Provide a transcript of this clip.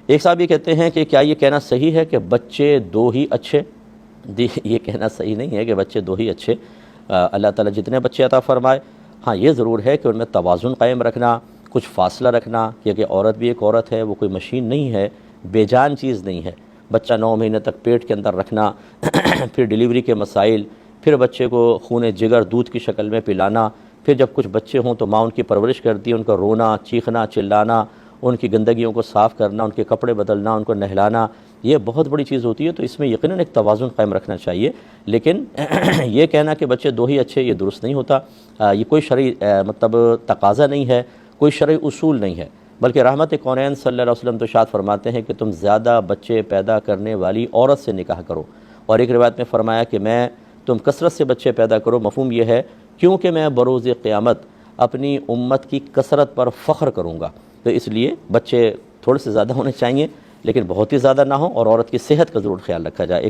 ایک صاحب یہ کہتے ہیں کہ کیا یہ کہنا صحیح ہے کہ بچے دو ہی اچھے؟ یہ کہنا صحیح نہیں ہے کہ بچے دو ہی اچھے، اللہ تعالیٰ جتنے بچے عطا فرمائے، ہاں یہ ضرور ہے کہ ان میں توازن قائم رکھنا، کچھ فاصلہ رکھنا، کیونکہ عورت بھی ایک عورت ہے، وہ کوئی مشین نہیں ہے، بے جان چیز نہیں ہے۔ بچہ 9 مہینے تک پیٹ کے اندر رکھنا، پھر ڈیلیوری کے مسائل، پھر بچے کو خون جگر دودھ کی شکل میں پلانا، پھر جب کچھ بچے ہوں تو ماں ان کی پرورش کرتی ہے، ان کا رونا، چیخنا، چلانا، ان کی گندگیوں کو صاف کرنا، ان کے کپڑے بدلنا، ان کو نہلانا، یہ بہت بڑی چیز ہوتی ہے۔ تو اس میں یقیناً ایک توازن قائم رکھنا چاہیے، لیکن یہ کہنا کہ بچے دو ہی اچھے، یہ درست نہیں ہوتا۔ یہ کوئی شرعی مطلب تقاضا نہیں ہے، کوئی شرعی اصول نہیں ہے، بلکہ رحمت کونین صلی اللہ علیہ وسلم تو ارشاد فرماتے ہیں کہ تم زیادہ بچے پیدا کرنے والی عورت سے نکاح کرو، اور ایک روایت میں فرمایا کہ تم کثرت سے بچے پیدا کرو، مفہوم یہ ہے کیونکہ میں بروز قیامت اپنی امت کی کثرت پر فخر کروں گا۔ تو اس لیے بچے تھوڑے سے زیادہ ہونے چاہیے، لیکن بہت ہی زیادہ نہ ہوں، اور عورت کی صحت کا ضرور خیال رکھا جائے۔